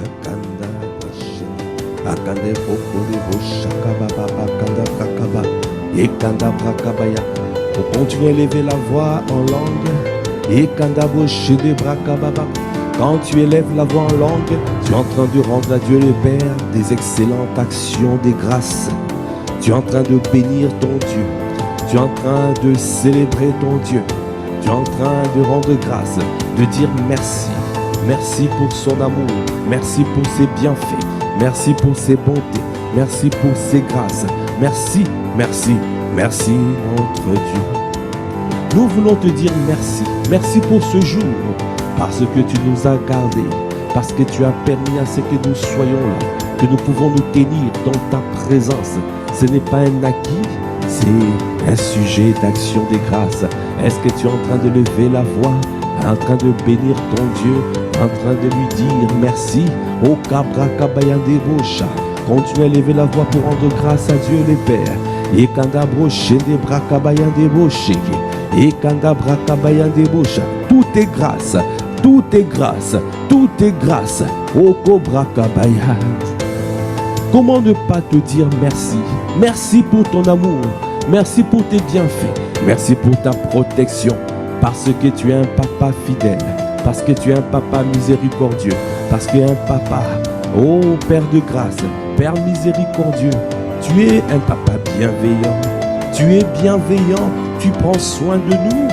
Akanda Bashini, Akande Bokode Boshakaba, Akanda Brakaba, Ekanda Brakabaya. Pour continuer à élever la voix en langue, Ekanda Boshede Brakababa. Quand tu élèves la voix en langue, tu es en train de rendre à Dieu le Père des excellentes actions des grâces. Tu es en train de bénir ton Dieu. Tu es en train de célébrer ton Dieu. Tu es en train de rendre grâce, de dire merci. Merci pour son amour. Merci pour ses bienfaits. Merci pour ses bontés. Merci pour ses grâces. Merci, merci, merci notre Dieu. Nous voulons te dire merci. Merci pour ce jour. Parce que tu nous as gardés, parce que tu as permis à ce que nous soyons là, que nous pouvons nous tenir dans ta présence. Ce n'est pas un acquis, c'est un sujet d'action des grâces. Est-ce que tu es en train de lever la voix, en train de bénir ton Dieu, en train de lui dire merci? Oh Kabrakabayandebosha. Continue à lever la voix pour rendre grâce à Dieu le Père. Et Kandabroshendebrakabayandeboshe. Et Kandabrakabayandebosha. Tout est grâce. Tout est grâce, tout est grâce. Oh Kobrakabaya. Comment ne pas te dire merci? Merci pour ton amour, merci pour tes bienfaits, merci pour ta protection, parce que tu es un papa fidèle, parce que tu es un papa miséricordieux, parce que tu es un papa, oh Père de grâce, Père miséricordieux. Tu es un papa bienveillant, tu es bienveillant, tu prends soin de nous.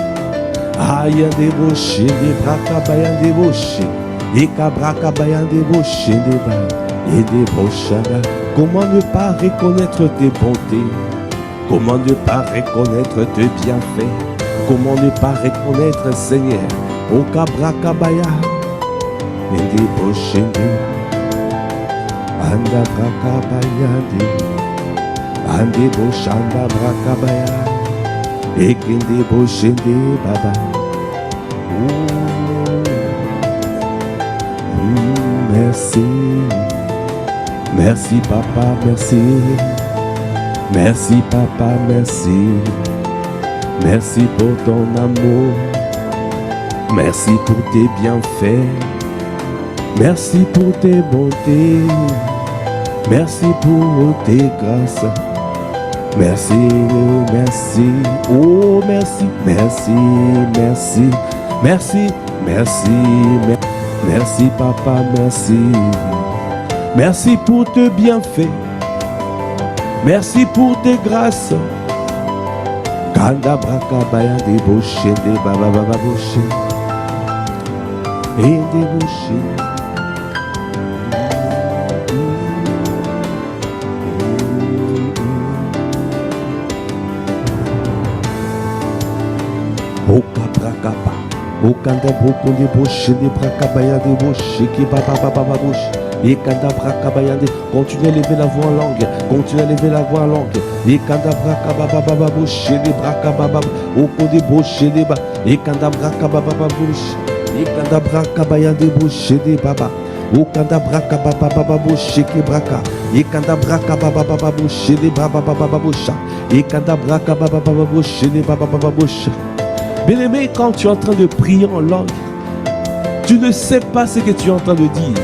Ayandeboshe, Debrakabayandeboshe, Ekabrakabayandeboshe, Edeboshada. Comment ne pas reconnaître tes bontés? Comment ne pas reconnaître tes bienfaits? Comment ne pas reconnaître, Seigneur, Okabrakabaya, Edeboshe, Andabrakabaya, Andeboshanda Brakabaya. Ekende boshende baba. Merci. Merci papa, merci. Merci papa, merci. Merci pour ton amour. Merci pour tes bienfaits. Merci pour tes bontés. Merci pour tes grâces. Merci, merci, oh merci, merci, merci, merci, merci, merci papa, merci. Merci pour tes bienfaits, merci pour tes grâces. Kanda brakabaya deboshe, de baba baba boshe, et deboshe. Okanda broko de boshe de brakabaya de boshe qui baba baba boshe. Et kanda brakabaya de. Continue à lever la voix en langue. Continue à lever la voix en langue. Et kanda brakababa baba boshe de brakababa. Oko de boshe de ba. Et kanda brakababa boshe. Et kanda brakabaya de boshe de baba. Okanda brakababa baba boshe qui braka. Et kanda brakababa baba boshe de baba baba bosha. Et kanda brakababa baba boshe de baba baba bosha. Bien-aimé, quand tu es en train de prier en langue, tu ne sais pas ce que tu es en train de dire.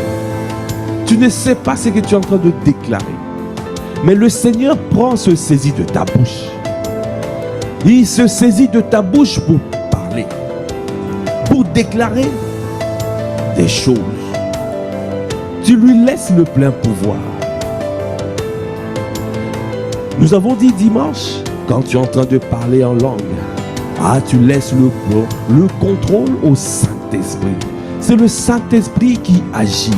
Tu ne sais pas ce que tu es en train de déclarer. Mais le Seigneur se saisit de ta bouche. Il se saisit de ta bouche pour parler, pour déclarer des choses. Tu lui laisses le plein pouvoir. Nous avons dit dimanche, quand tu es en train de parler en langue, tu laisses le contrôle au Saint-Esprit. C'est le Saint-Esprit qui agit.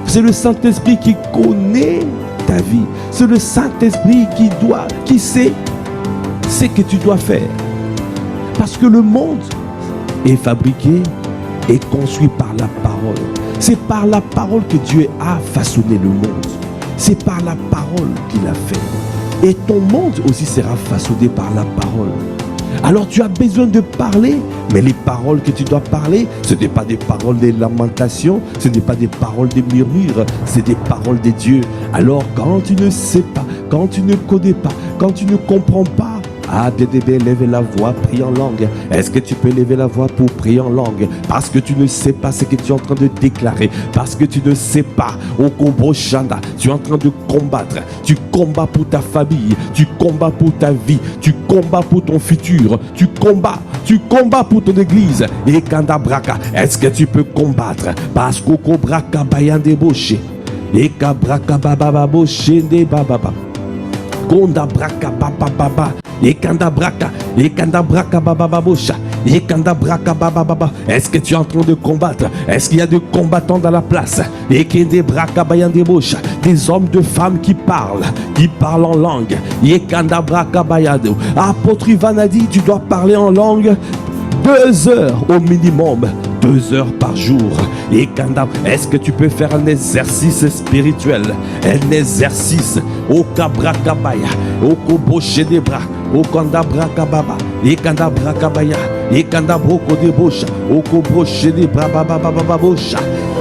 C'est le Saint-Esprit qui connaît ta vie. C'est le Saint-Esprit qui sait ce que tu dois faire. Parce que le monde est fabriqué et construit par la parole. C'est par la parole que Dieu a façonné le monde. C'est par la parole qu'il a fait. Et ton monde aussi sera façonné par la parole. Alors tu as besoin de parler, mais les paroles que tu dois parler, ce n'est pas des paroles de lamentation, ce n'est pas des paroles de murmures, c'est des paroles de Dieu. Alors quand tu ne sais pas, quand tu ne connais pas, quand tu ne comprends pas, Ah, bébé, lève la voix, prie en langue. Est-ce que tu peux lever la voix pour prier en langue? Parce que tu ne sais pas ce que tu es en train de déclarer. Parce que tu ne sais pas. Okobo Shanda, tu es en train de combattre. Tu combats pour ta famille. Tu combats pour ta vie. Tu combats pour ton futur. Tu combats pour ton église. Et Kanda Braka, est-ce que tu peux combattre? Parce qu'Oko Braka Bayande Boshe. Et Kabraka Baba Boshe de Baba. Konda Braka Baba Baba. Et Kanda Braka Baba Babosha. Et Kanda Braka Baba Baba. Est-ce que tu es en train de combattre? Est-ce qu'il y a des combattants dans la place? Et Kende Braka Bayande Bosha. Des hommes, de femmes qui parlent en langue. Et Kanda Braka Bayande. Apôtre Ivan a dit, tu dois parler en langue 2 heures au minimum. 2 heures par jour. Et Kanda, est-ce que tu peux faire un exercice spirituel? Un exercice. Au Kabrakabaya. Au Koboche des bras. Au Kanda Brakababa. Et Kanda Brakabaya. Et Kanda Broko de Bosha. Au Koboche des bras. Bababababosha.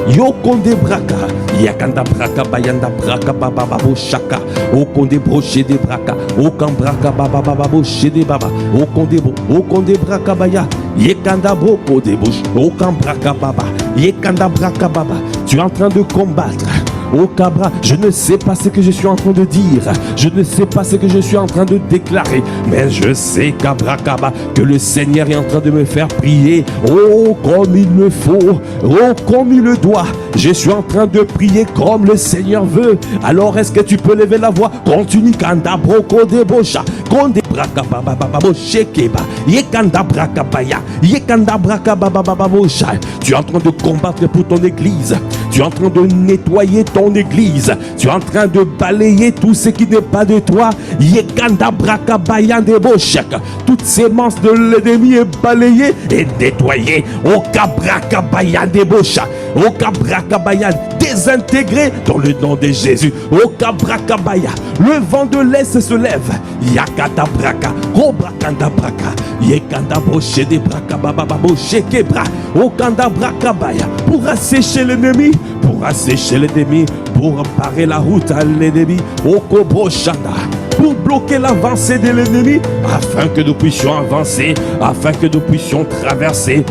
Yokonde Braka. Yakanda Braka Bayanda Braka Babababoshaka. Au Konde Broche des Braka. Au Kambraka Babababoshe des Baba. Au Konde Braka Baya. Yekanda Broko de Bosh. Au Kambraka Baba. Yekanda Braka Baba. Tu es en train de combattre. Au Cabra, je ne sais pas ce que je suis en train de dire. Je ne sais pas ce que je suis en train de déclarer. Mais je sais, Cabra Kaba, que le Seigneur est en train de me faire prier. Oh, comme il le faut. Oh, comme il le doit. Je suis en train de prier comme le Seigneur veut. Alors, est-ce que tu peux lever la voix? Continue, Kanda Broko de Bosha. Konde Braka Baba Baba Boshekeba. Yekanda Braka Baya. Yekanda Braka Baba Baba Bosha. Tu es en train de combattre pour ton église. Tu es en train de nettoyer ton église. Tu es en train de balayer tout ce qui n'est pas de toi. Yekanda Braka Baya de Boshek. Toute sémence de l'ennemi est balayée et nettoyée. Oka Braka Baya de Bosha. Oka Braka Baya désintégré dans le nom de Jésus. Oka Braka Baya. Le vent de l'Est se lève. Yakata Braka. Kobrakanda Braka. Yekanda Boshe de Braka Baba Boshe Kebra. Okanda Braka Baya. Pour assécher l'ennemi. Pour assécher l'ennemi. Pour parer la route à l'ennemi. Okobroshanda. Pour bloquer l'avancée de l'ennemi, afin que nous puissions avancer, afin que nous puissions traverser.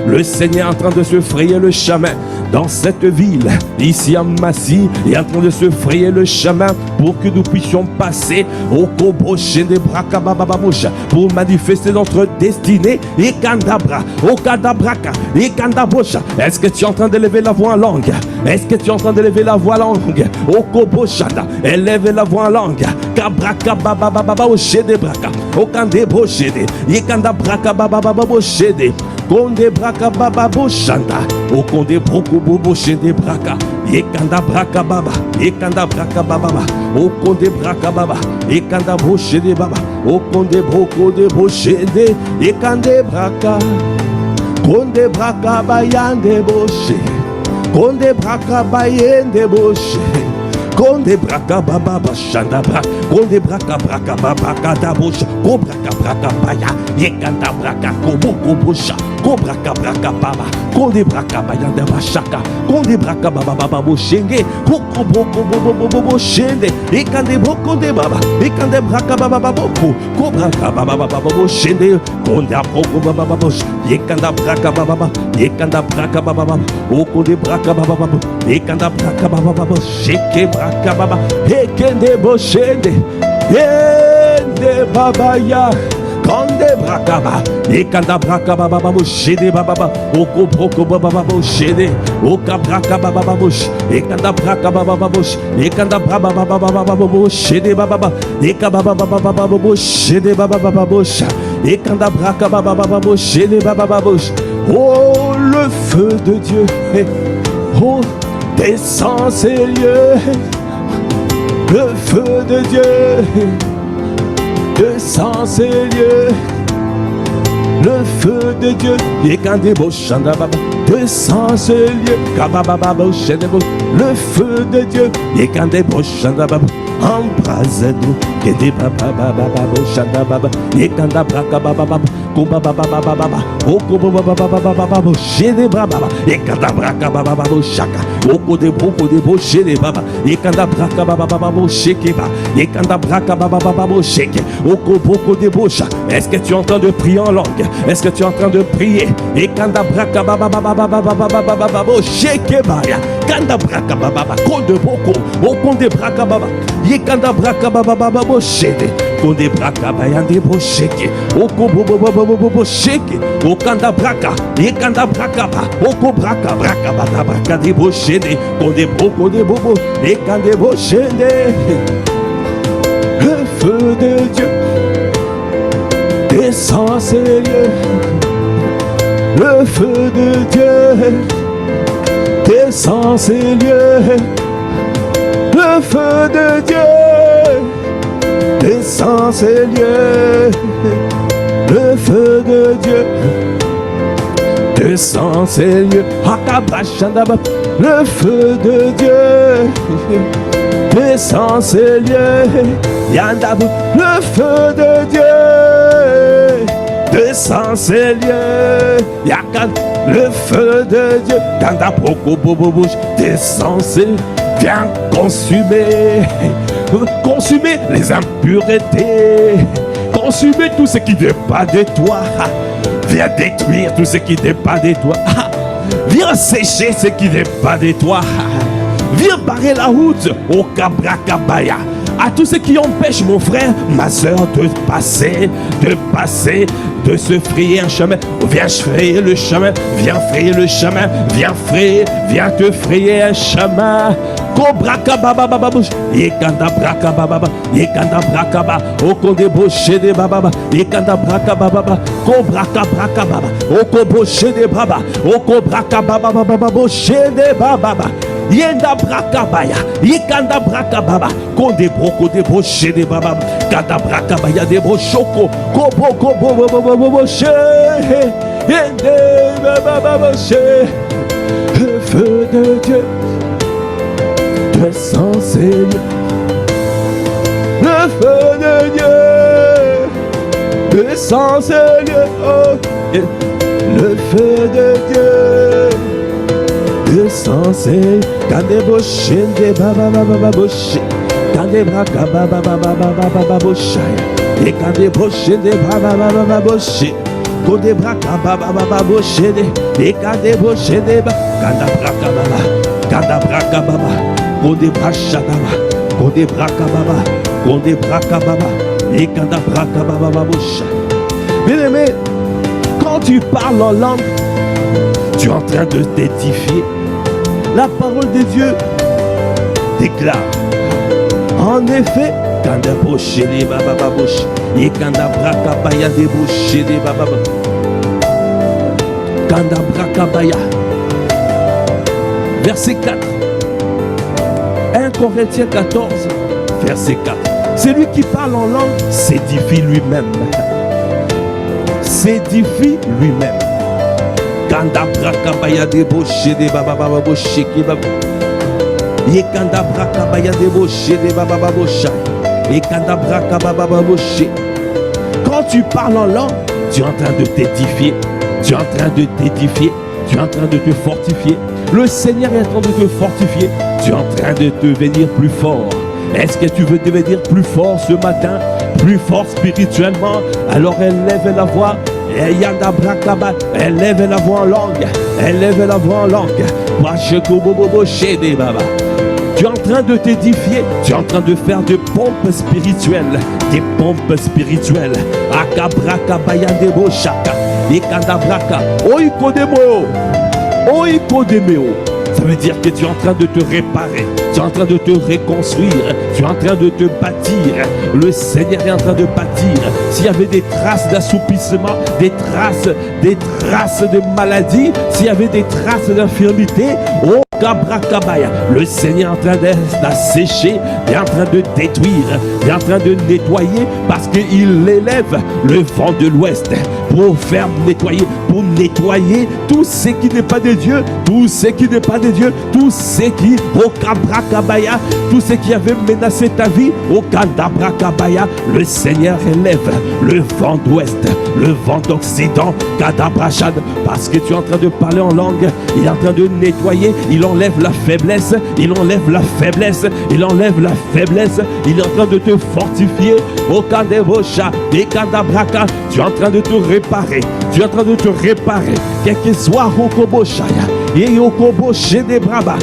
Le Seigneur est en train de se frayer le chemin dans cette ville, ici à Massy, il est en train de se frayer le chemin pour que nous puissions passer au Kobroché de Brakabababamoucha, pour manifester notre destinée. Et Kandabra, au Kandabraka, et Kandabosha. Est-ce que tu es en train d'élever la voix en langue? Est-ce que tu es en train d'élever la voix en langue? Au Koboshada, élève la voix en langue. Kabraka baba baba oshede braka. Okande broshede. Yekanda braka baba baba oshede. Konde braka baba boshanda. Okonde broko bobo shede braka. Yekanda braka baba. Yekanda braka baba. Okonde braka baba. Yekanda broshede baba. Okonde broko de broshede. Yekande braka. Konde braka bayande boshe. Konde braka bayende boshe. Konde braka baba bashanda bra. Konde braka braka baba kada bosha. Kobraka braka baya. Yekanda braka kobo kobosha. Kobraka braka baba. Konde braka bayanda bashaka. Konde braka baba baba boshenge. Koko boko bobo bobo boshende. Ekande boko de baba. Ekande braka baba boko. Kobraka baba baba boshende. Konde broko baba baba bosh. Yekanda braka baba baba. Yekanda braka baba baba. Okonde braka baba baba. Ekanda braka baba baba. Sheke braka baba. Ekende boshende. Ende baba ya. Kande brakaba, ekanda brakaba baba boshede baba, oko broko baba boshede, oka brakaba baba bosh, ekanda brakaba baba bosh, ekanda braba baba baba boshede baba, eka baba baba boshede baba bosh, ekanda brakaba baba boshede baba bosh. Oh le feu de Dieu, oh descend ces lieux, le feu de Dieu. Descends ces lieux, Le feu de Dieu, Yekandebo Shandababa, descend ce lieu, Kabababa Shandebo. Le feu de Dieu, Yekandebo Shandababa, embrase-nous, Kedebaba Shandababa, Yekandabra Kabababa, Kobababa, Okobababa, Shedebaba, Yekandabra Kabababa Shaka, Okodebo Shedebaba, Yekandabra Kabababa Shekeba, Yekandabra Kabababa Sheke, Okoboko Shaka. Est-ce que tu es en train de prier en langue? Est-ce que tu es en train de prier? Yekandabra Kabababa Shekebaya, Kandabra Kabababa, Kodeboko, Okondebra Kababa, Yekandabra Kabababa Shede. Konde braka bayande bosheke oko bobo sheke okanda braka yekanda braka ba oko braka braka de boshede konde broko de bobo ekande boshede. Le feu de Dieu descend ces lieux. Le feu de Dieu descend ces lieux. Le feu de Dieu descend ces lieux, le feu de Dieu descend ces lieux, le feu de Dieu descend ces lieux, le feu de Dieu descend ces lieux, le feu de Dieu descend ces lieux, viens consumer. Consumer les impuretés, consumer tout ce qui n'est pas de toi. Viens détruire tout ce qui n'est pas de toi. Viens sécher ce qui n'est pas de toi. Viens barrer la route au Kabrakabaya à tous ceux qui empêchent mon frère, ma soeur de passer, de se frayer un chemin. Viens frayer le chemin, viens frayer le chemin, viens te frayer un chemin. Kobraka baba baba bush, yekanda braka baba, yekanda braka ba, okonde boshe de baba, yekanda braka baba, kobraka braka baba, oko boshe de baba, oko braka baba baba boshe de baba, yenda braka baya, yekanda braka baba, konde broko de boshe de baba, kanda braka baya de boshoko, kobo boshe, yende baba boshe, le feu de Dieu. Descend ces lieux, le feu de Dieu descend ces lieux, oh, le feu de Dieu descend ces lieux. Kande boshe de baba baba boshe, kande braka baba baba boshe, et kande boshe de baba baba boshe, kande braka baba boshe de, et kande boshe de baba, kanda braka baba, kanda braka baba. Konde braka baba, konde braka baba, konde braka baba, et kanda braka baba bosha. Bien aimé, quand tu parles en langue, tu es en train de t'édifier. La parole de Dieu déclare. En effet, kanda boshe de baba bosha, et kanda braka baya de boshe de baba, kanda braka baya. Verset 4. 1 Corinthiens 14, verset 4. Celui qui parle en langue s'édifie lui-même. S'édifie lui-même. Kanda braka baya de boshe de baba baba boshe ki baba. Ye kanda braka baya de boshe de baba baba boshe. Ye kanda braka baba baba boshe. Quand tu parles en langue, tu es en train de t'édifier. Tu es en train de t'édifier. Tu es en train de te fortifier. Le Seigneur est en train de te fortifier. Tu es en train de devenir plus fort. Est-ce que tu veux devenir plus fort ce matin? Plus fort spirituellement? Alors élève la voix. Élève la voix en langue. Élève la voix en langue. Tu es en train de t'édifier. Tu es en train de faire des pompes spirituelles. Des pompes spirituelles. Akabraka debo shaka. Ikandabraka. Oikodemo. Oikodemeo. Ça veut dire que tu es en train de te réparer, tu es en train de te reconstruire, tu es en train de te bâtir. Le Seigneur est en train de bâtir. S'il y avait des traces d'assoupissement, des traces de maladie, s'il y avait des traces d'infirmité, oh Kabrakabaya, le Seigneur est en train d'assécher, est en train de détruire, est en train de nettoyer, parce qu'il élève le vent de l'Ouest pour faire nettoyer, pour nettoyer tout ce qui n'est pas de Dieu, tout ce qui n'est pas de Dieu, tout ce qui, au Kabrakabaya, tout ce qui avait menacé ta vie, au Kadabrakabaya, le Seigneur élève le vent d'Ouest, le vent d'Occident, Kadabrachad, parce que tu es en train de parler en langue, il est en train de nettoyer, il enlève la faiblesse, il enlève la faiblesse, il enlève la faiblesse, il est en train de te fortifier, au Kadebosha, et Kadabraka, tu es en train de te réparer, tu es en train de te réparer, quel que soit Rokoboshaya, et Yokoboshé des Braba,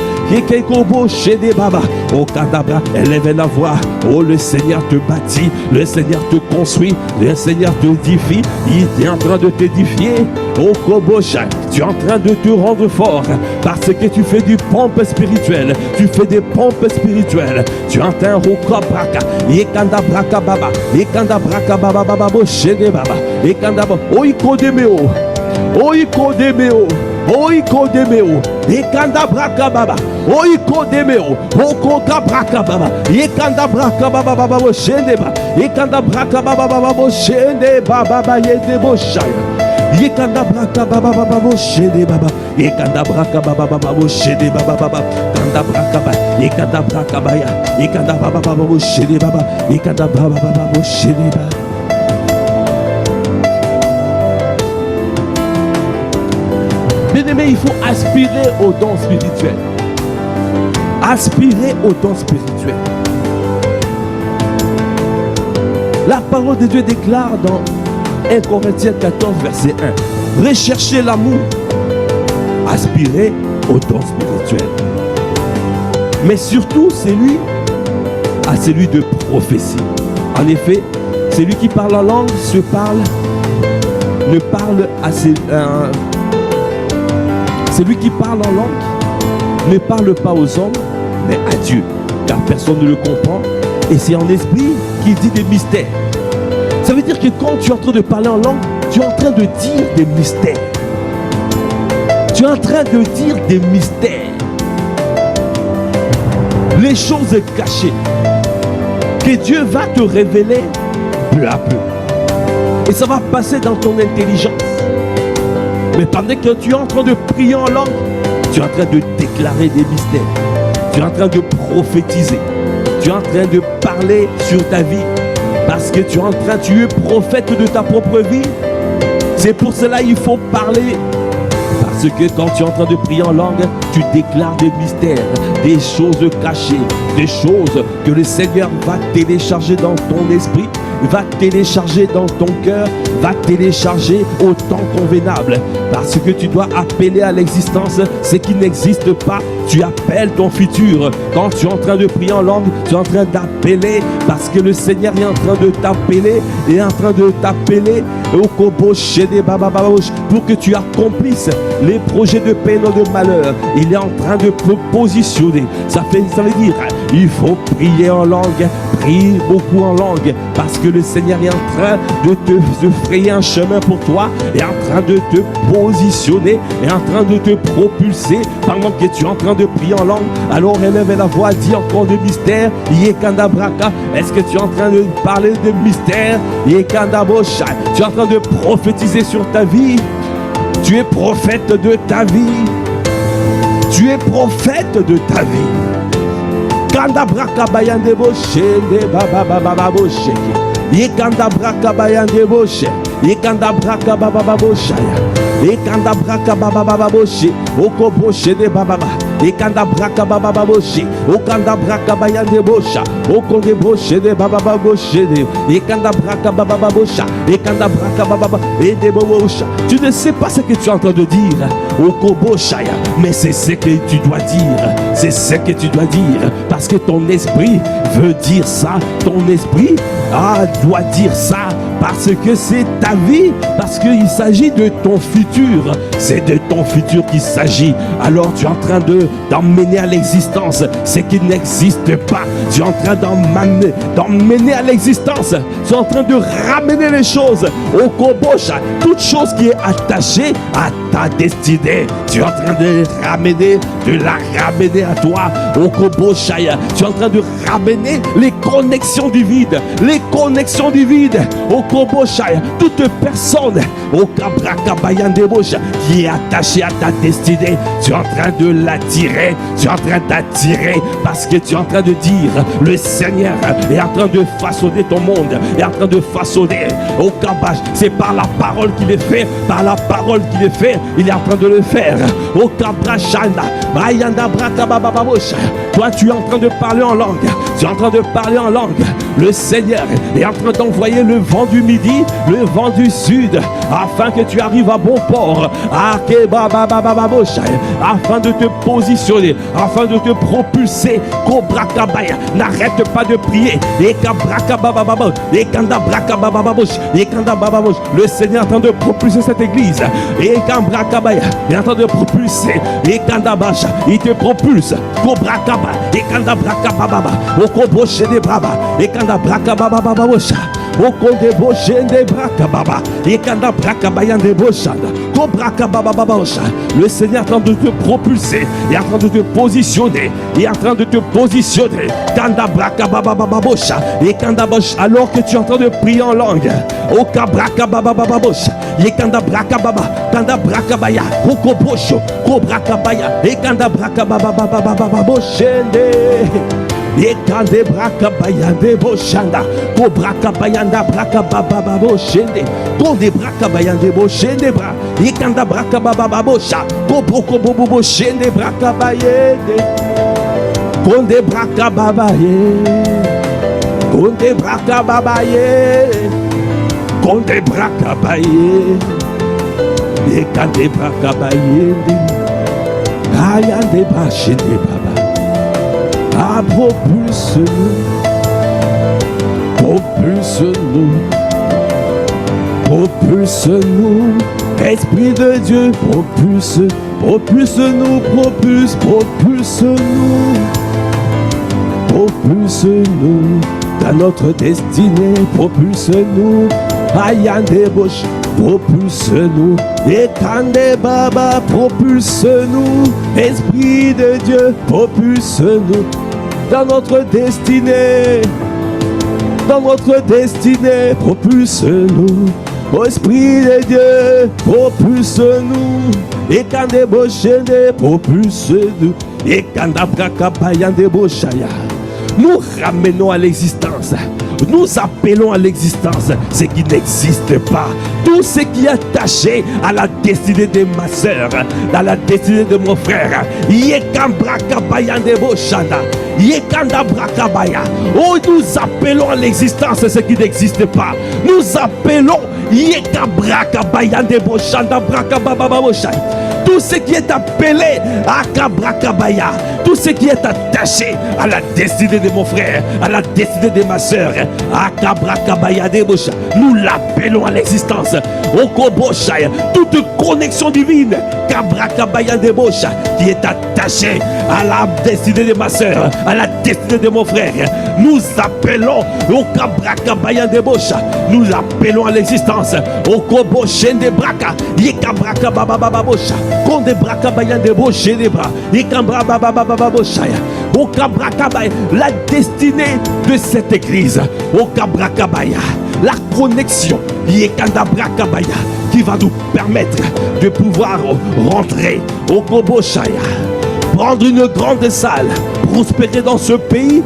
oh Kadabra, élève la voix. Oh, le Seigneur te bâtit, le Seigneur te construit, le Seigneur te édifie. Il est en train de t'édifier. Oh Kobosha, tu es en train de te rendre fort parce que tu fais du pompe spirituel. Tu fais des pompes spirituelles. Tu es en train de Rokobraka, Yekandabraka Baba, Yekandabraka Baba Baba Boshede Baba, Yekandaba, Oikodemeo, Oikodemeo. Oikodemeo, Ekanda braka baba, Oikodemeo, Okoka braka baba, Ekanda braka baba baba boshende ba, Ekanda braka baba baba boshende baba ba yede boshaya, Ekanda braka baba baba boshende baba, Ekanda braka baba baba boshende baba baba, Kanda braka ba, Ekanda braka baya, Ekanda baba baba boshende baba, Ekanda baba baba boshende baba. Bien-aimé, il faut aspirer aux dons spirituels. Aspirer aux dons spirituels. La parole de Dieu déclare dans 1 Corinthiens 14, verset 1. Recherchez l'amour. Aspirez aux dons spirituels. Mais surtout, celui de prophétie. En effet, celui qui parle en langue ne parle à ses... Celui qui parle en langue ne parle pas aux hommes, mais à Dieu, car personne ne le comprend. Et c'est en esprit qu'il dit des mystères. Ça veut dire que quand tu es en train de parler en langue, tu es en train de dire des mystères. Tu es en train de dire des mystères. Les choses cachées que Dieu va te révéler peu à peu. Et ça va passer dans ton intelligence. Mais pendant que tu es en train de prier en langue, tu es en train de déclarer des mystères. Tu es en train de prophétiser. Tu es en train de parler sur ta vie. Parce que tu es prophète de ta propre vie. C'est pour cela qu'il faut parler. Parce que quand tu es en train de prier en langue, tu déclares des mystères, des choses cachées, des choses que le Seigneur va télécharger dans ton esprit, va télécharger dans ton cœur, va télécharger au temps convenable. Parce que tu dois appeler à l'existence ce qui n'existe pas. Tu appelles ton futur. Quand tu es en train de prier en langue, tu es en train d'appeler parce que le Seigneur est en train de t'appeler, est en train de t'appeler pour que tu accomplisses les projets de peine ou de malheur. Il est en train de te positionner. Ça veut dire, il faut prier en langue, prie beaucoup en langue, parce que le Seigneur est en train de te frayer un chemin pour toi, est en train de te positionner, est en train de te propulser pendant que tu es en train de prier en langue. Alors élève la voix, dis encore des mystères. Est-ce que tu es en train de parler de mystères? Tu es en train de prophétiser sur ta vie. Tu es prophète de ta vie. Tu es prophète de ta vie. Kanda braka bayande boshe de baba baba boshe. Yekanda braka bayande boshe. Yekanda braka baba boshe. Yekanda braka baba boshe. Oko boshe de baba. Yekanda braka baba boshe. Okanda braka bayande bosha. Oko de boshe de baba boshe. Yekanda braka baba bosha. Yekanda braka baba et de bosha. Tu ne sais pas ce que tu es en train de dire. Oko boshaya, mais c'est ce que tu dois dire. C'est ce que tu dois dire. Parce que ton esprit veut dire ça. Ton esprit doit dire ça parce que c'est ta vie, parce qu'il s'agit de ton futur. C'est de ton futur qu'il s'agit. Alors tu es en train d'emmener à l'existence ce qui n'existe pas. Tu es en train d'emmener à l'existence. Tu es en train de ramener les choses au Kobosha. Toute chose qui est attachée à ta destinée, tu es en train de la ramener à toi au Kobosha. Tu es en train de ramener les connexions divines, au Kobosha. Toute personne au Kabrakabayandebosha qui est attachée à ta destinée, tu es en train de l'attirer, tu es en train d'attirer parce que tu es en train de dire le Seigneur est en train de façonner ton monde, est en train de façonner au Kabash. C'est par la parole qu'il est fait, par la parole qu'il est fait, il est en train de le faire au Kabrashana Bayanda Brakabababosha. Toi tu es en train de parler en langue, tu es en train de parler en langue. Le Seigneur est en train d'envoyer le vent du midi, le vent du sud, afin que tu arrives à bon port, afin de te positionner, afin de te propulser. Kobrakabaya, n'arrête pas de prier. Le Seigneur est en train de propulser cette église. Il est en train de propulser. Il te propulse. Kobrakaba, Ekanda Brakababa, Okoboshe de Braba, Ekanda Brakababa, Okonde Boshende Brakababa, Ekanda Brakabayan de Boshanda, Kobrakababa. Le Seigneur est en train de te propulser, il est en train de te positionner, il est en train de te positionner. Kanda Brakababa Bosha, Ekanda Bosh, alors que tu es en train de prier en langue. Okabrakababa Bosha, Ekanda Brakababa, Kanda Brakabaya, Okobosho, Kobrakabaya, Ekanda Brakababa Boshende. Ekande Brakabayande Boshanda, Kobrakabayanda Brakababa Boshende, Konde Brakabayande Boshende Bra, Ekanda Brakababa Bosha, Kobrokobobo Boshende Brakabayende, Konde Brakababaye, Konde Brakababaye, Konde Brakabaye, Ekande Brakabayende, Ayande Bashende Baba. Ah, propulse-nous, propulse-nous, propulse-nous, Esprit de Dieu, propulse-nous, propulse-nous dans notre destinée, propulse-nous, Ayande Bosh, propulse-nous, Ekande Baba, propulse-nous, Esprit de Dieu, propulse-nous dans notre destinée, propulse-nous, ô Esprit de Dieu, propulse-nous, Ekande Boshende, propulse-nous, Ekanda Brakabayande Boshaya. Nous ramenons à l'existence. Nous appelons à l'existence ce qui n'existe pas. Tout ce qui est attaché à la destinée de ma soeur, à la destinée de mon frère. Oh, nous appelons à l'existence ce qui n'existe pas. Nous appelons tout ce qui est appelé à Kabrakabaya, tout ce qui est attaché à la destinée de mon frère, à la destinée de ma soeur, à Kabrakabaya Debosha, nous l'appelons à l'existence. Okobosha, toute connexion divine, Kabrakabaya Debosha, qui est attachée à la destinée de ma soeur, à la destinée de mon frère, nous appelons Okabrakabaya Debosha, nous l'appelons à l'existence. Okoboshen de Braka, Yekabraka Babababosha. Konde Brakabayan de Boshe de Bra, Ekambra Bababababoshaya, Okabrakabaya, la destinée de cette église, Okabrakabaya, la connexion, Yekanda Brakabaya, qui va nous permettre de pouvoir rentrer au Koboshaya, prendre une grande salle, prospérer dans ce pays.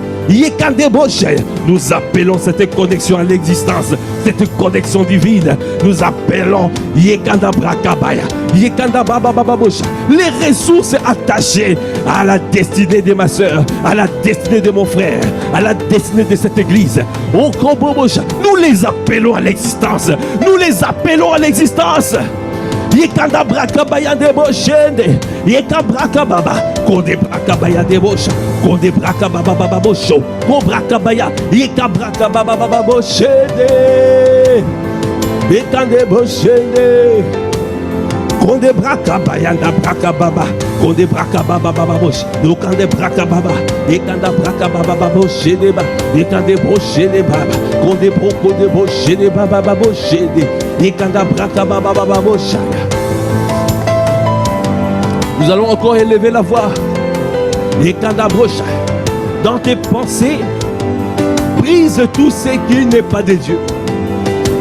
Nous appelons cette connexion à l'existence, cette connexion divine. Nous appelons les ressources attachées à la destinée de ma soeur, à la destinée de mon frère, à la destinée de cette église. Nous les appelons à l'existence. Nous les appelons à l'existence. Yekanda Brakabaya de Boshende, Yekabrakababa, Konde Brakabaya de Bosha, Konde Brakababa Bosho, Kobrakabaya, Yekabrakababa Boshende. Ekande boshende. Konde braka bayanda braka baba. Konde braka baba baba bosh. Lokande braka baba. Ekanda braka baba baba boshende ba. Ekande boshende baba. Konde boshende baba baba boshende. Ekanda braka baba baba boshaya. Nous allons encore élever la voix. Ekanda boshaya. Dans tes pensées, brise tout ce qui n'est pas de Dieu.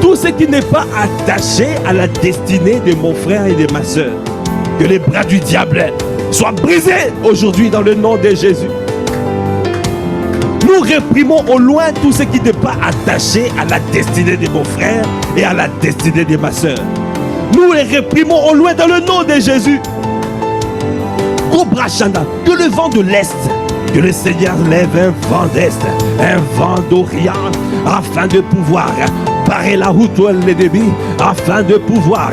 Tout ce qui n'est pas attaché à la destinée de mon frère et de ma soeur. Que les bras du diable soient brisés aujourd'hui dans le nom de Jésus. Nous réprimons au loin tout ce qui n'est pas attaché à la destinée de mon frère et à la destinée de ma soeur. Nous les réprimons au loin dans le nom de Jésus. Que le vent de l'Est, que le Seigneur lève un vent d'Est, un vent d'Orient, afin de pouvoir barrer la route où l'ennemi, afin de pouvoir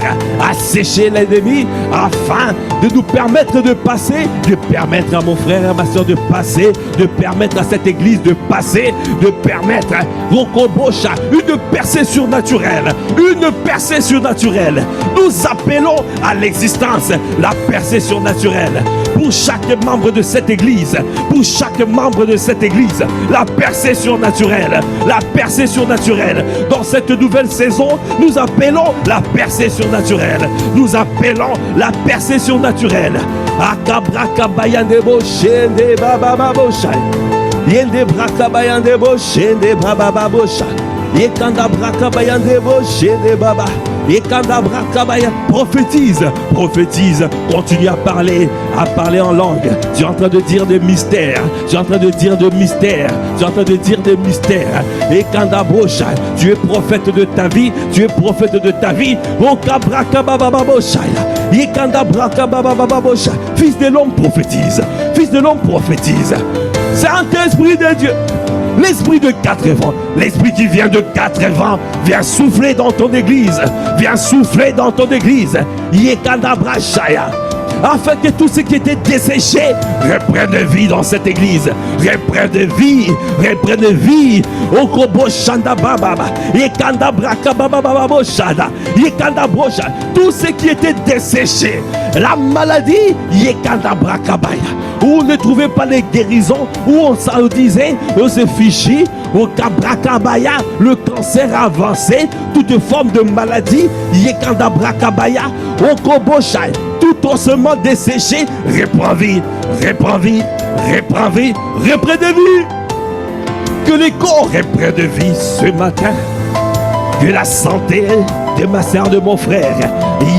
assécher l'ennemi, afin de nous permettre de passer, de permettre à mon frère et à ma soeur de passer, de permettre à cette église de passer, de permettre une percée surnaturelle, une percée surnaturelle. Nous appelons à l'existence la percée surnaturelle. Pour chaque membre de cette église, pour chaque membre de cette église, la percée surnaturelle, la percée surnaturelle. Dans cette nouvelle saison, nous appelons la percée surnaturelle. Nous appelons la percée surnaturelle. Akabrakabayande boshende babababosha. Yende brakabayande boshende babababosha. Yekanda brakabayande boshende baba. Prophétise, prophétise, continue à parler en langue. Tu es en train de dire des mystères, tu es en train de dire des mystères, tu es en train de dire des mystères. Et Kandabosha, tu es prophète de ta vie, tu es prophète de ta vie. Fils de l'homme prophétise, fils de l'homme prophétise. Saint-Esprit de Dieu, l'esprit de 4 vents, l'esprit qui vient de 4 vents, vient souffler dans ton église, vient souffler dans ton église. Yekadabrashaya. Afin que tout ce qui était desséché reprenne vie dans cette église, reprenne vie, reprenne vie. Okobo shanda baba, yekanda braka baba baba boshada, yekanda brosha. Tout ce qui était desséché, la maladie, yekanda braka baya. Où on ne trouvait pas les guérisons, où on s'en disait, on se fichait, au Kabrakabaya, le cancer avancé, toute forme de maladie, Yekanda Brakabaya, au Koboshai, tout ossement desséché, reprend vie, reprend vie, reprend vie, reprend de vie. Que les corps reprennent de vie ce matin, que la santé de ma soeur, de mon frère,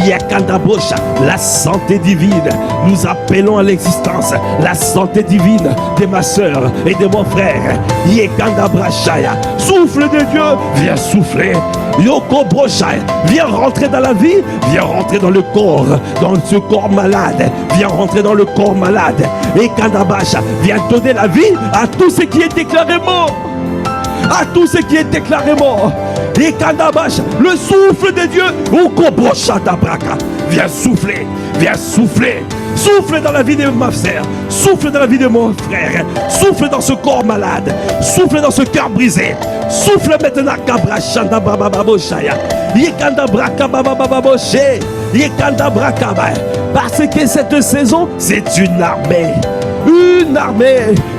Yakandabosha, la santé divine, nous appelons à l'existence la santé divine de ma soeur et de mon frère. Yekandabrashaya, souffle de Dieu, viens souffler. Yoko Broshaya, viens rentrer dans la vie, viens rentrer dans le corps, dans ce corps malade, viens rentrer dans le corps malade. Ekandabasha, viens donner la vie à tout ce qui est déclaré mort. À tout ce qui est déclaré mort. Et Kandabash, le souffle de Dieu, viens souffler, viens souffler. Souffle dans la vie de ma sœur, souffle dans la vie de mon frère, souffle dans ce corps malade, souffle dans ce cœur brisé, souffle maintenant Kabrashanda Babababoshaya, Yekanda Braka Babababoshe, Yekanda Braka. Parce que cette saison, c'est une armée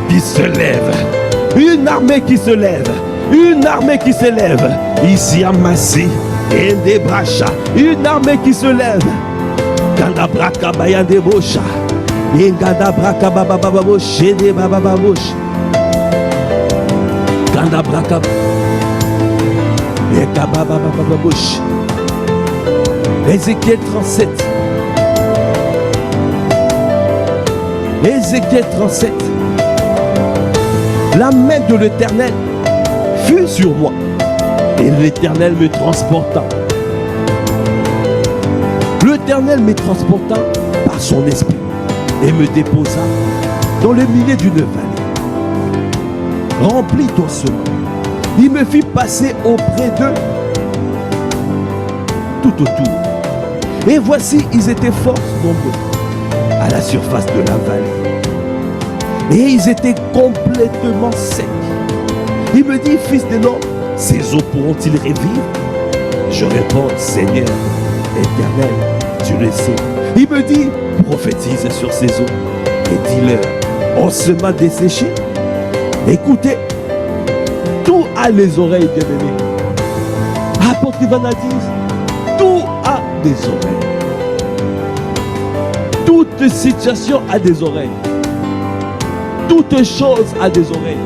qui se lève, une armée qui se lève. Une armée qui se lève ici à Massy et des Bracha. Une armée qui se lève. Kanda Braka Bayande Bosha. Yengada Braka Babababosh. Yende Babababosh. Kanda Braka. Yeka Babababosh. Ézéchiel 37. Ézéchiel 37. La main de l'Éternel fut sur moi, et l'Éternel me transporta. L'Éternel me transporta par son esprit et me déposa dans le milieu d'une vallée remplie d'ossements. Il me fit passer auprès d'eux tout autour. Et voici, ils étaient fort nombreux à la surface de la vallée. Et ils étaient complètement secs. Il me dit, fils de l'homme, ces eaux pourront-ils revivre? Je réponds, Seigneur, éternel, tu le sais. Il me dit, prophétise sur ces eaux et dis-leur, ossements desséchés. Écoutez, tout a les oreilles, bien-aimés. Apôtre Ivan a dit, tout a des oreilles. Toute situation a des oreilles. Toute chose a des oreilles.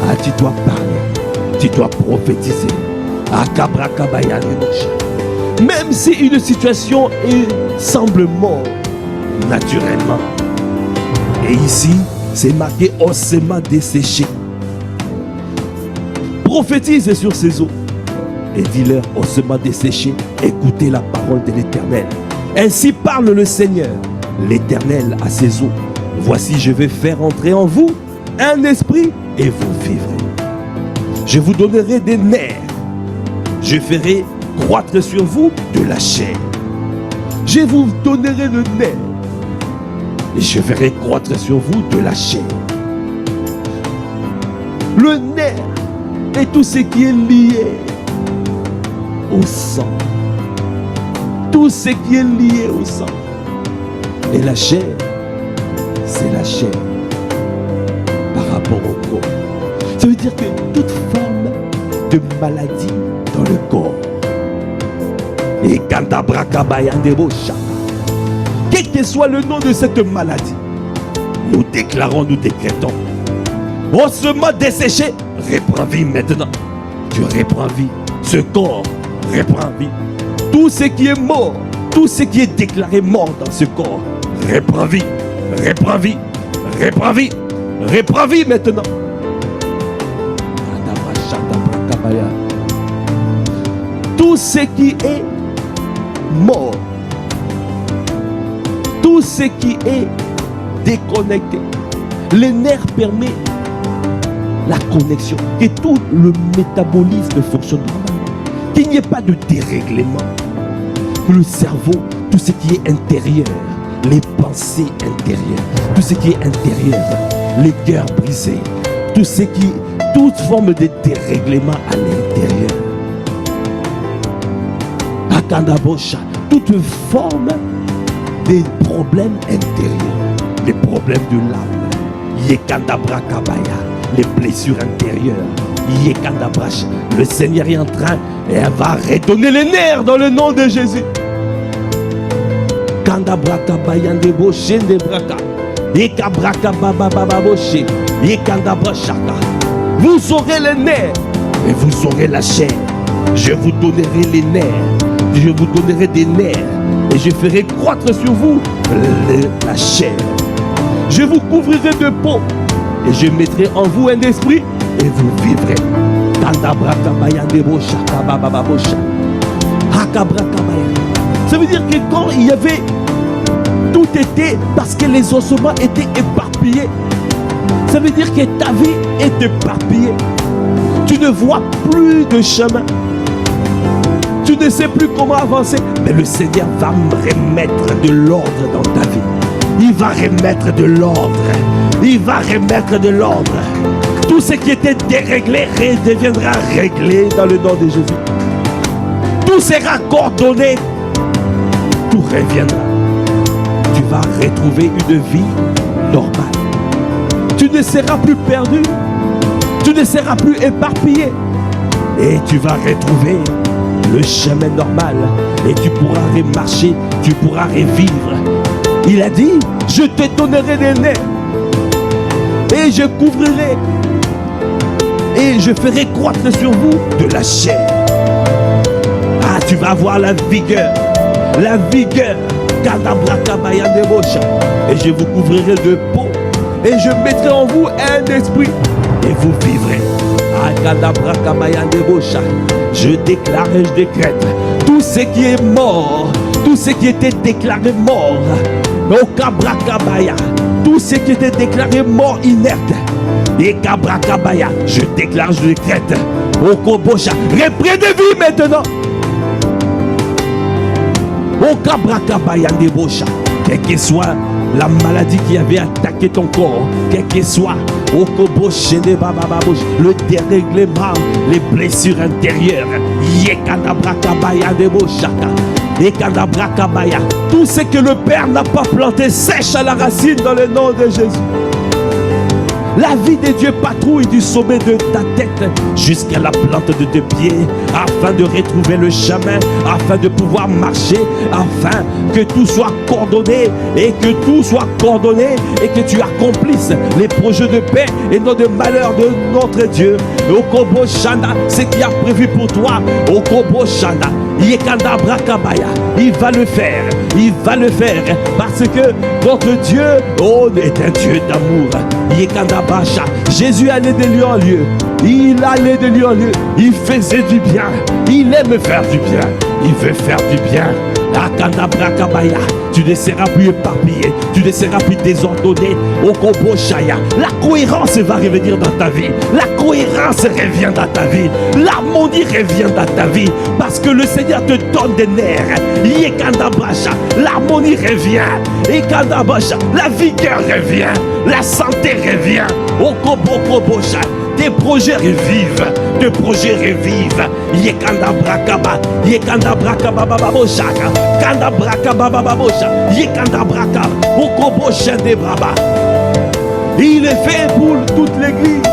Ah, tu dois parler, tu dois prophétiser. Même si une situation semble morte naturellement. Et ici, c'est marqué ossements desséchés. Prophétise sur ces eaux et dis-leur, ossements desséchés, écoutez la parole de l'Éternel. Ainsi parle le Seigneur, l'Éternel à ses eaux. Voici, je vais faire entrer en vous un esprit et vous vivrez. Je vous donnerai des nerfs. Je ferai croître sur vous de la chair. Je vous donnerai le nerf. Et je ferai croître sur vous de la chair. Le nerf est tout ce qui est lié au sang. Tout ce qui est lié au sang. Et la chair, c'est la chair par rapport au corps. Ça veut dire que toute forme de maladie dans le corps, et quel que soit le nom de cette maladie, nous déclarons, nous décrétons, ossements desséchés, reprends vie maintenant. Tu reprends vie. Ce corps reprend vie. Tout ce qui est mort, tout ce qui est déclaré mort dans ce corps, reprend vie, reprend vie, reprend vie, reprend vie maintenant. Tout ce qui est mort, tout ce qui est déconnecté, le nerf permet la connexion, que tout le métabolisme fonctionne normalement, qu'il n'y ait pas de dérèglement. Le cerveau, tout ce qui est intérieur, les pensées intérieures, tout ce qui est intérieur, les cœurs brisés, toute forme de dérèglement à l'intérieur. Akandabosha, toute forme des problèmes intérieurs, les problèmes de l'âme, Yekandabrakabaya, les blessures intérieures, Yekandabrash, le Seigneur est en train et elle va redonner les nerfs dans le nom de Jésus. Kandabrakabaya ndeboshe ndebraka, Yekabrakababababoshe, Yekandabrashaka. Vous aurez les nerfs et vous aurez la chair. Je vous donnerai les nerfs. Je vous donnerai des nerfs et je ferai croître sur vous la chair. Je vous couvrirai de peau et je mettrai en vous un esprit et vous vivrez. Ça veut dire que quand il y avait, tout était parce que les ossements étaient éparpillés. Ça veut dire que ta vie est éparpillée. Tu ne vois plus de chemin. Tu ne sais plus comment avancer. Mais le Seigneur va remettre de l'ordre dans ta vie. Il va remettre de l'ordre. Il va remettre de l'ordre. Tout ce qui était déréglé redeviendra réglé dans le nom de Jésus. Tout sera coordonné. Tout reviendra. Tu vas retrouver une vie normale. Tu ne seras plus perdu. Tu ne seras plus éparpillé. Et tu vas retrouver le chemin normal. Et tu pourras remarcher. Tu pourras revivre. Il a dit, je te donnerai des nerfs. Et je couvrirai. Et je ferai croître sur vous de la chair. Ah, tu vas avoir la vigueur. La vigueur. Et je vous couvrirai de peau. Et je mettrai en vous un esprit. Et vous vivrez. Je déclare et je décrète. Tout ce qui est mort. Tout ce qui était déclaré mort. Tout ce qui était déclaré mort inerte. Et Kabrakabaya, je déclare, je décrète. Okobosha, reprenez de vie maintenant. Okabrakabaya Ndebosha, quelle que soit la maladie qui avait attaqué ton corps, quelle que soit le dérèglement, les blessures intérieures. Tout ce que le Père n'a pas planté sèche à la racine dans le nom de Jésus. La vie de Dieu patrouille du sommet de ta tête jusqu'à la plante de tes pieds, afin de retrouver le chemin, afin de pouvoir marcher, afin que tout soit coordonné et que tout soit coordonné et que tu accomplisses les projets de paix et non de malheur de notre Dieu. Okobo Shanda, ce qu'il a prévu pour toi, Okobo Shanda, Yekanda Brakabaya, il va le faire, parce que notre Dieu, oh, est un Dieu d'amour. Yekanda Basha, Jésus allait de lieu en lieu, il allait de lieu en lieu, il faisait du bien, il aime faire du bien, il veut faire du bien. Akanda Brakabaya, tu ne seras plus éparpillé, tu ne seras plus désordonné. Okobo Shaya, la cohérence va revenir dans ta vie, la cohérence revient dans ta vie, l'harmonie revient dans ta vie, parce que le Seigneur te donne des nerfs. Yekanda Basha, l'harmonie revient, Yekanda Basha, la vigueur revient, la santé revient. Okobo Kobosha, tes projets revivent, tes projets revivent. Yekanda Brakaba, Yekanda Brakaba Babosha, Kanda Brakaba Babosha, Yekanda Brakaba, Okobosha de Braba. Il est fait pour toute l'église.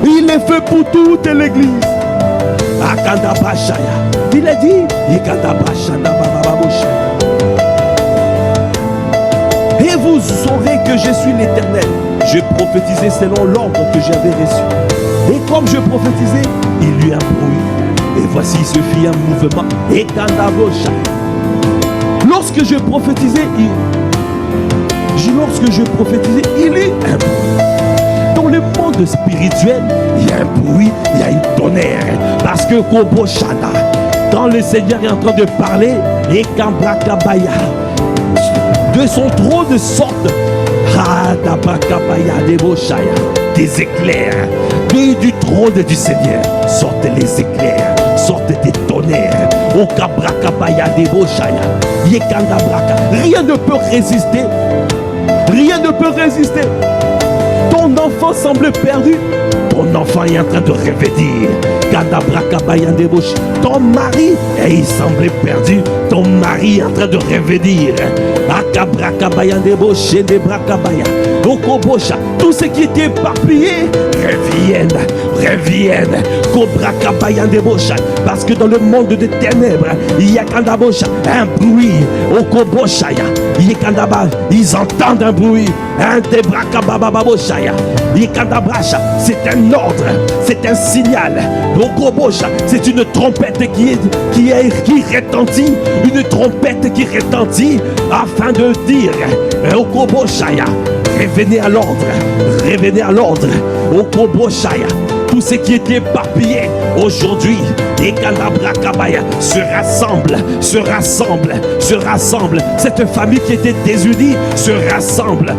Il est fait pour toute l'église. Akanda Bashaya. Il a dit, Yekanda Bashana Babosha. Et vous saurez que je suis l'Éternel. Je prophétisais selon l'ordre que j'avais reçu. Et comme je prophétisais, il y eut un bruit. Et voici ce fit un mouvement. Et lorsque je prophétisais, il y eut un bruit. Dans le monde spirituel, il y a un bruit, il y a une tonnerre. Parce que Koboshana, quand le Seigneur est en train de parler, et Kambrakabaya, de son trône sortent des éclairs. Du trône du Seigneur sortent les éclairs, sortent des tonnerres. Rien ne peut résister. Rien ne peut résister. Ton enfant semble perdu. Ton enfant est en train de revenir. Ton mari, il semblait perdu. Ton mari est en train de revenir. Tout ce qui était éparpillé reviennent. Parce que dans le monde des ténèbres, il y a un bruit. Ils entendent un bruit. C'est un ordre, c'est un signal. C'est une trompette qui retentit, une trompette qui retentit afin de dire revenez à l'ordre, revenez à l'ordre. Tout ce qui était éparpillé aujourd'hui, se rassemble. Cette famille qui était désunie se rassemble.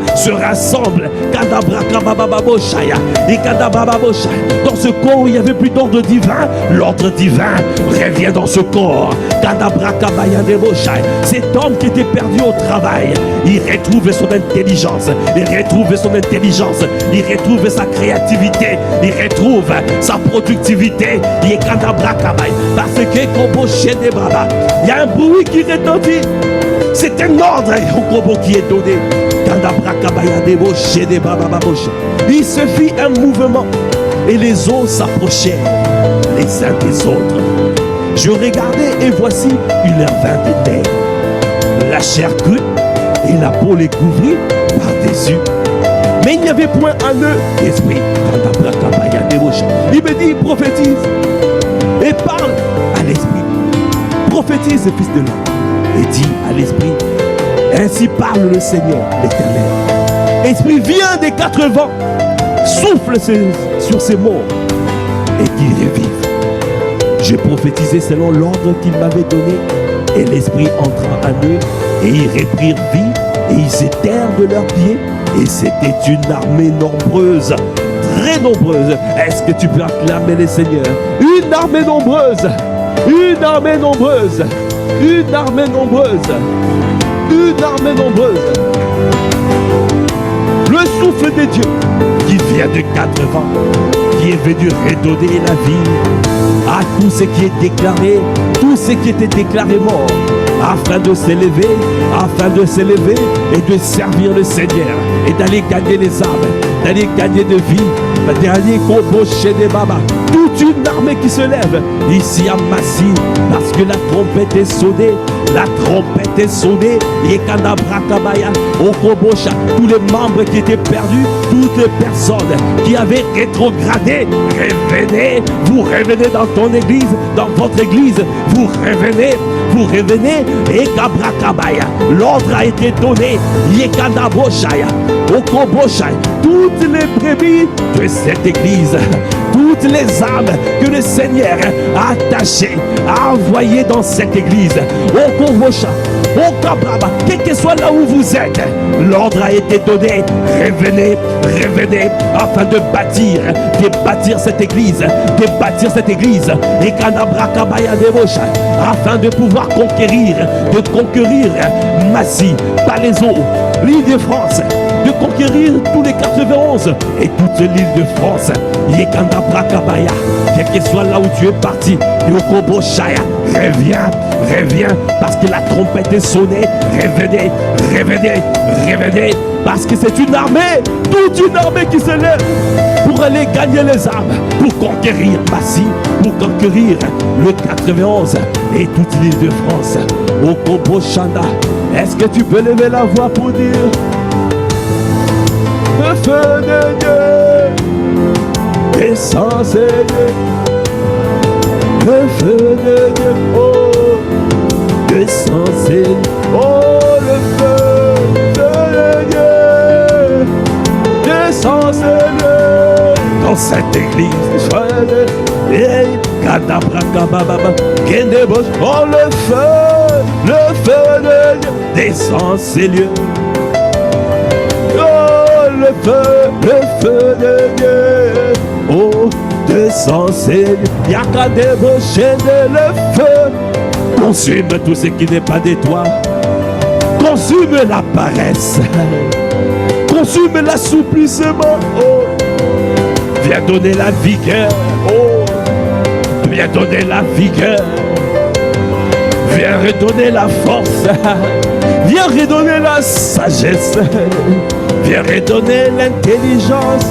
Dans ce corps où il n'y avait plus d'ordre divin, l'ordre divin revient dans ce corps. Cet homme qui était perdu au travail, il retrouve son intelligence, il retrouve sa créativité, il retrouve sa productivité. Parce que il y a un bruit qui retentit. C'est un ordre qui est donné. Il se fit un mouvement et les eaux s'approchèrent les uns des autres. Je regardais et voici il leur vint des terres. La chair crue et la peau les couvrit par-dessus. Mais il n'y avait point un nœud d'esprit. Il me dit, prophétise et parle à l'esprit. Prophétise, fils de l'homme, et dis à l'esprit, ainsi parle le Seigneur, l'Éternel. Esprit, viens des quatre vents, souffle sur ces morts et qu'ils revivent. Je prophétisais selon l'ordre qu'il m'avait donné, et l'esprit entra en eux, et ils reprirent vie, et ils s'étèrent de leurs pieds, et c'était une armée nombreuse, très nombreuse. Est-ce que tu peux acclamer les seigneurs? Une armée nombreuse, une armée nombreuse, une armée nombreuse, une armée nombreuse. Le souffle de Dieu qui vient de 4 vents, qui est venu redonner la vie à tout ce qui est déclaré, tout ce qui était déclaré mort, afin de s'élever et de servir le Seigneur et d'aller gagner les âmes, d'aller gagner de vie, d'aller compocher des babas. Toute une armée qui se lève ici à Massy, parce que la trompette est sonnée, et Kanabrakabaya, Okobosha, tous les membres qui étaient perdus, toutes les personnes qui avaient rétrogradé, revenez, vous revenez dans ton église, dans votre église, vous revenez, et Kabrakabaya, l'ordre a été donné, Yekanaboshaya, Okoboshaya, toutes les brebis de cette église, toutes les âmes que le Seigneur a attachées, a envoyées dans cette église, Okobosha, Okababa, quel que soit là où vous êtes, l'ordre a été donné, revenez, afin de bâtir cette église, et Kanabrakabaya Debosha, afin de pouvoir conquérir Massy, Palaiso, l'île de France, de conquérir tous les 91 et toute l'île de France. Yekanda Brakabaya, quel que soit là où tu es parti, Yokobo Shaya, reviens, parce que la trompette est sonnée, revenez, parce que c'est une armée, toute une armée qui se lève pour aller gagner les âmes, pour conquérir Massy, pour conquérir le 91 et toute l'île de France. Okobo Shanda, est-ce que tu peux lever la voix pour dire le feu de Dieu descend, Seigneur, le feu de Dieu, oh, descend, Seigneur, oh, le feu de Dieu descend, Seigneur, dans cette église, oh, le feu de Dieu descend, Seigneur. Le feu de Dieu, oh, descend, Seigneur. Y'a qu'à débaucher le feu. Consume tout ce qui n'est pas de toi. Consume la paresse. Consume l'assouplissement. Oh, viens donner la vigueur. Oh, viens donner la vigueur. Viens redonner la force. Viens redonner la sagesse. Viens redonner l'intelligence.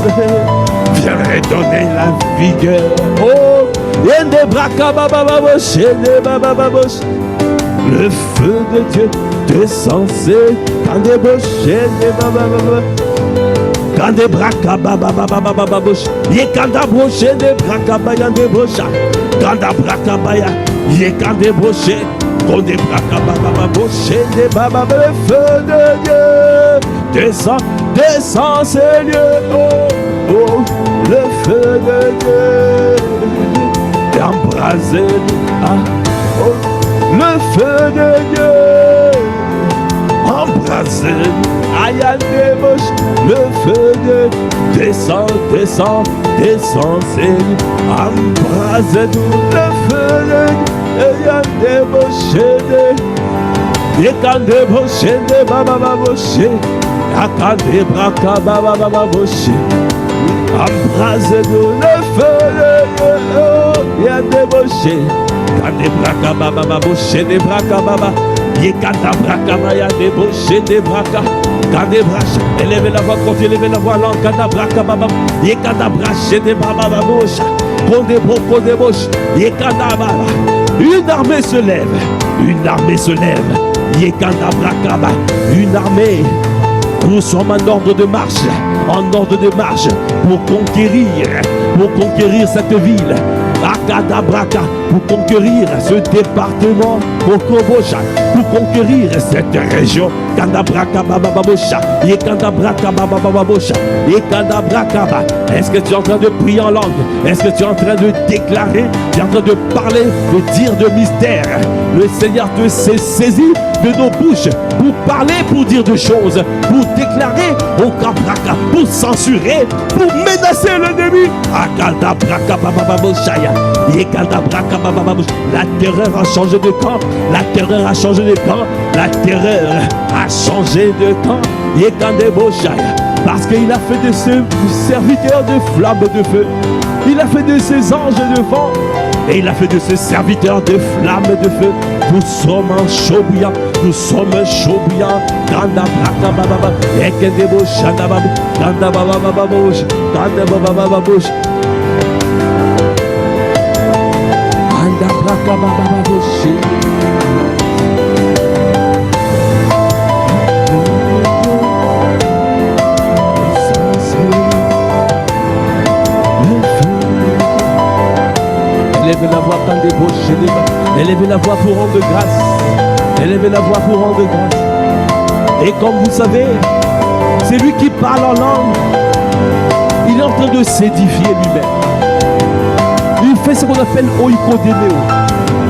Viens redonner la vigueur. Oh, le feu de Dieu descend. Quand des bochés, quand des braca baba bosh, ye quand des brochés, des braca baya des bocha, quand des braca baya, ye quand des brochés, quand des braca baba boché, des baba, le feu de Dieu descend, Seigneur, oh, le feu de Dieu, embrasé, oh, le feu de Dieu, embrasé, aïe, le feu de descend, Seigneur, embrasez-nous, le feu de débauché de, et quand débauché de baba boché, quand débraca baba boché, embrasez-nous, le feu de Dieu, et débauché, quand débraca baba boché, débraca baba. Yekadabraka débauché des braca, Kadebrache, élevez la voix, quand élevez la voix, l'encadabraka baba, Yekadabrache des baba bouche, Kodebroche, Yekadababa. Une armée se lève, Yekadabraka, une armée. Nous sommes en ordre de marche, pour conquérir cette ville. Akadabraka, pour conquérir ce département, pour conquérir cette région. Kandabraka bababosha, Yekandabraka bababosha, Yekandabraka. Est-ce que tu es en train de prier en langue? Est-ce que tu es en train de déclarer? Tu es en train de parler, de dire de mystère? Le Seigneur te saisi de nos bouches pour parler, pour dire des choses, pour déclarer au Kabraka, pour censurer, pour menacer l'ennemi. Akadabraka bababoshaya, Yekandabraka bababosh. La terreur a changé de camp, la terreur a changé de camp. Yekandeboshaya, Parce qu'il a fait de ce serviteur de flamme de feu. Il a fait de ces anges de vent. Et il a fait de ce serviteur de flamme de feu. Nous sommes en chaud bouillant. Nous sommes chaud bouillant. Ganda braka baba. Ekedebo shanda babu. Ganda baba baba bouche. Ganda baba baba bouche. Ganda braka baba bouche. Élevez la voix quand des bouches, élevez la voix pour rendre grâce. Élevez la voix pour rendre grâce. Et comme vous savez, c'est lui qui parle en langue. Il est en train de s'édifier lui-même. Il fait ce qu'on appelle oikodenéo.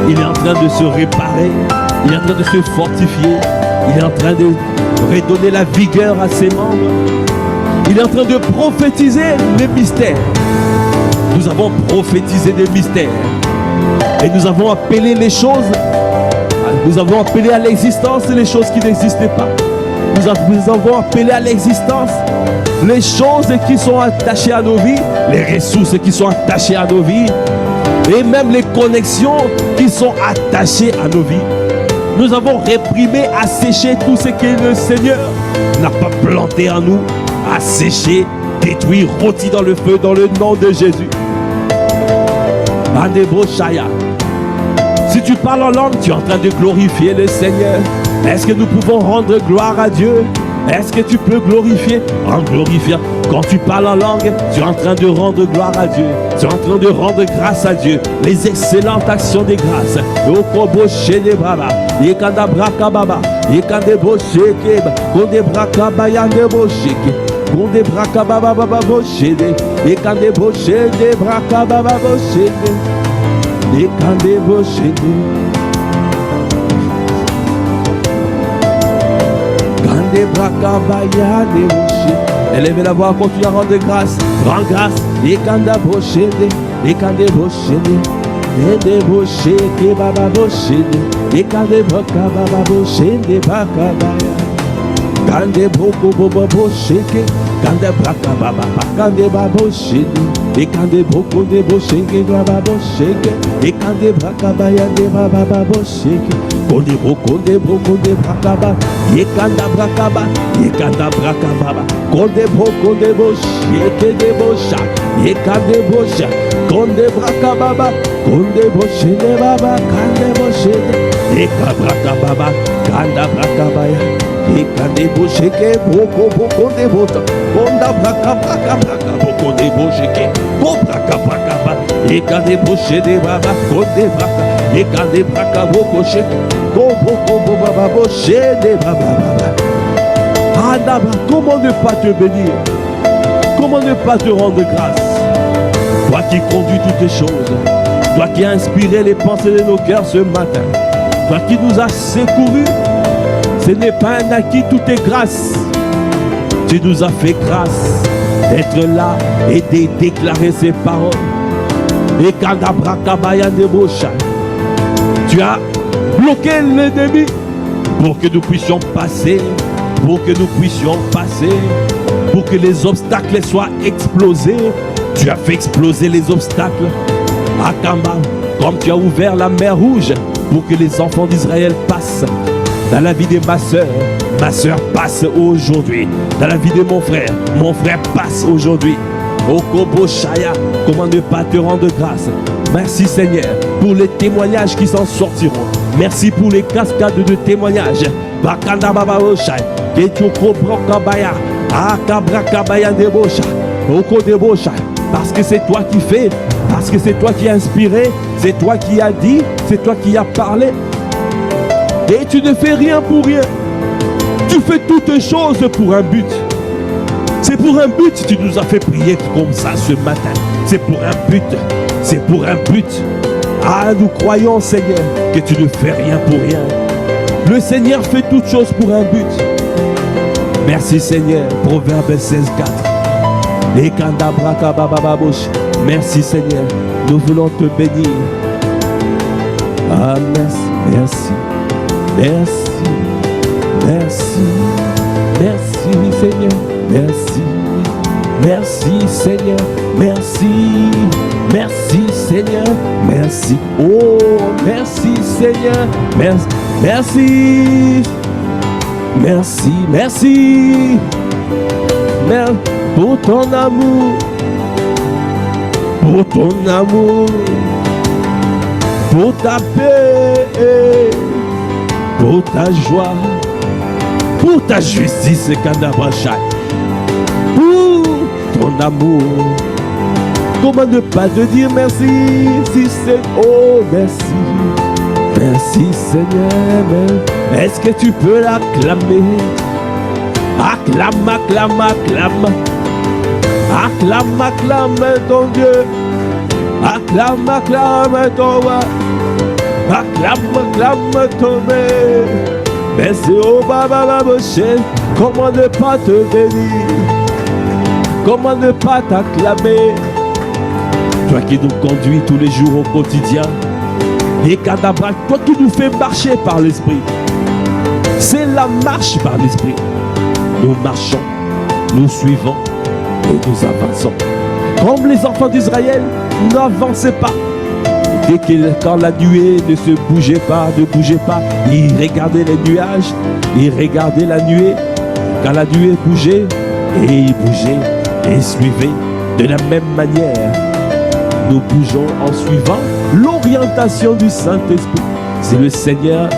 Il est en train de se réparer. Il est en train de se fortifier. Il est en train de redonner la vigueur à ses membres. Il est en train de prophétiser les mystères. Nous avons prophétisé des mystères. Et nous avons appelé les choses. Nous avons appelé à l'existence les choses qui n'existaient pas. Nous avons appelé à l'existence les choses qui sont attachées à nos vies, les ressources qui sont attachées à nos vies, et même les connexions qui sont attachées à nos vies. Nous avons réprimé, asséché tout ce que le Seigneur n'a pas planté en nous, asséché, détruit, rôti dans le feu, dans le nom de Jésus. Si tu parles en langue, tu es en train de glorifier le Seigneur. Est-ce que nous pouvons rendre gloire à Dieu? Est-ce que tu peux glorifier? En glorifiant. Quand tu parles en langue, tu es en train de rendre gloire à Dieu. Tu es en train de rendre grâce à Dieu. Les excellentes actions des grâces. Konde braka baba baba boshede, ekande boshede braka baba boshede, ekande boshede, kande braka baya de boshede. Élevez la voix, continue à rendre grâce, rends grâce, ekanda boshede, ekande boshede, ede boshede baba boshede, ekande braka baba boshede braka baya. Kande boko bobo bosheke, kande braka baba, kande babo shede, e kande boko de bosheke, baba bosheke, e kande braka baya de baba babo sheke, konde boko de braka baba, e kanda braka baba, e kanda braka baba, konde boko de bosheke de bosha, e kande bosha, konde braka baba, konde boshede baba, kande boshede, e kabraka baba, kanda braka baya. Et quand des bocheke, boko de bota, konda braka boko de bocheke, braka ba, et quand des boche de baba, konde braka, et quand des braka boko sheke, boko baba boche de baba. Adaba, comment ne pas te bénir? Comment ne pas te rendre grâce? Toi qui conduis toutes les choses, toi qui as inspiré les pensées de nos cœurs ce matin, toi qui nous as secourus. Ce n'est pas un acquis, tout est grâce. Tu nous as fait grâce d'être là et de déclarer ces paroles. Et quand tu as bloqué l'ennemi pour que nous puissions passer, pour que les obstacles soient explosés. Tu as fait exploser les obstacles. Akamba, comme tu as ouvert la mer Rouge pour que les enfants d'Israël passent. Dans la vie de ma soeur passe aujourd'hui. Dans la vie de mon frère passe aujourd'hui. Okobo Shaya, comment ne pas te rendre grâce? Merci Seigneur pour les témoignages qui s'en sortiront. Merci pour les cascades de témoignages. Bakanda Baba Oshai, Ketoko Brokabaya, Akabrakabaya Debosha, Oko Debosha. Parce que c'est toi qui fais, parce que c'est toi qui as inspiré, c'est toi qui as dit, c'est toi qui as parlé. Et tu ne fais rien pour rien. Tu fais toutes choses pour un but. C'est pour un but que tu nous as fait prier comme ça ce matin. C'est pour un but. C'est pour un but. Ah, nous croyons, Seigneur, que tu ne fais rien pour rien. Le Seigneur fait toutes choses pour un but. Merci, Seigneur. Proverbe 16:4. Merci, Seigneur. Nous voulons te bénir. Ah, merci. Merci. Merci, merci, merci Seigneur. merci, merci Seigneur, merci, merci Seigneur, merci, oh merci Seigneur, merci, merci, merci, merci, merci pour ton amour, pour ton amour, pour ta paix, pour ta joie, pour ta justice, Kandabrachai, pour ton amour. Comment ne pas te dire merci si c'est oh merci, merci Seigneur. Est-ce que tu peux l'acclamer? Acclame, acclame, acclame, acclame, acclame ton Dieu, acclame, acclame ton roi, acclame, acclame ton Dieu. Merci au Baba Moshe. Comment ne pas te bénir? Comment ne pas t'acclamer? Toi qui nous conduis tous les jours au quotidien, et Kadabra, toi qui nous fais marcher par l'Esprit. C'est la marche par l'Esprit. Nous marchons, nous suivons et nous avançons. Comme les enfants d'Israël, n'avancez pas. Dès que quand la nuée ne se bougeait pas, ils regardaient les nuages, ils regardaient la nuée. Quand la nuée bougeait, et ils bougeaient et suivaient. De la même manière, nous bougeons en suivant l'orientation du Saint-Esprit. Si le Seigneur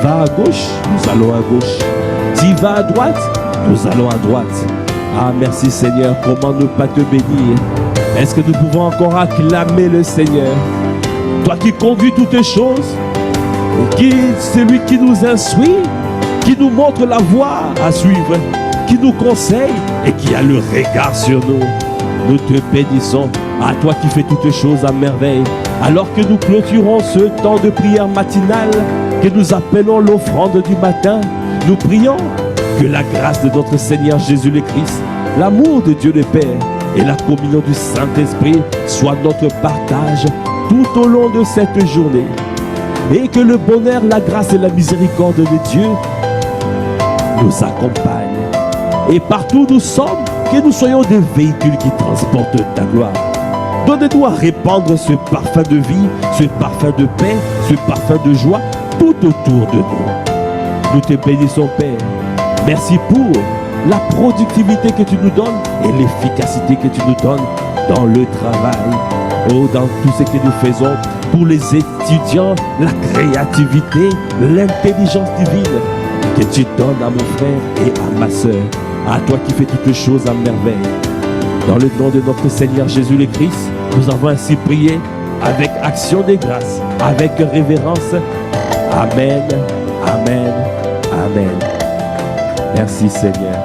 va à gauche, nous allons à gauche. S'il va à droite, nous allons à droite. Ah, merci Seigneur, comment ne pas te bénir? Est-ce que nous pouvons encore acclamer le Seigneur? Toi qui conduis toutes les choses, c'est lui qui nous instruit, qui nous montre la voie à suivre, qui nous conseille et qui a le regard sur nous. Nous te bénissons, à toi qui fais toutes choses à merveille. Alors que nous clôturons ce temps de prière matinale, que nous appelons l'offrande du matin, nous prions que la grâce de notre Seigneur Jésus le Christ, l'amour de Dieu le Père et la communion du Saint-Esprit soient notre partage tout au long de cette journée. Et que le bonheur, la grâce et la miséricorde de Dieu nous accompagnent. Et partout où nous sommes, que nous soyons des véhicules qui transportent ta gloire. Donnez-nous à répandre ce parfum de vie, ce parfum de paix, ce parfum de joie tout autour de nous. Nous te bénissons, Père. Merci pour la productivité que tu nous donnes et l'efficacité que tu nous donnes dans le travail. Oh, dans tout ce que nous faisons, pour les étudiants, la créativité, l'intelligence divine que tu donnes à mon frère et à ma soeur, à toi qui fais toutes choses à merveille. Dans le nom de notre Seigneur Jésus le Christ, nous avons ainsi prié avec action de grâce, avec révérence. Amen, amen, amen. Merci Seigneur.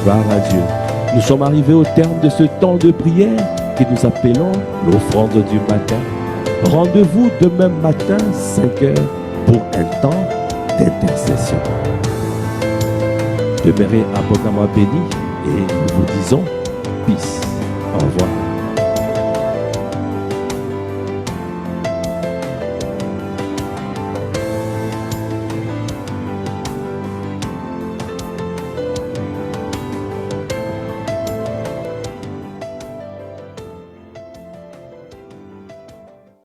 Gloire à Dieu. Nous sommes arrivés au terme de ce temps de prière que nous appelons l'offrande du matin. Rendez-vous demain matin, 5 heures, pour un temps d'intercession. Demeurez abondamment bénis et nous vous disons peace. Au revoir.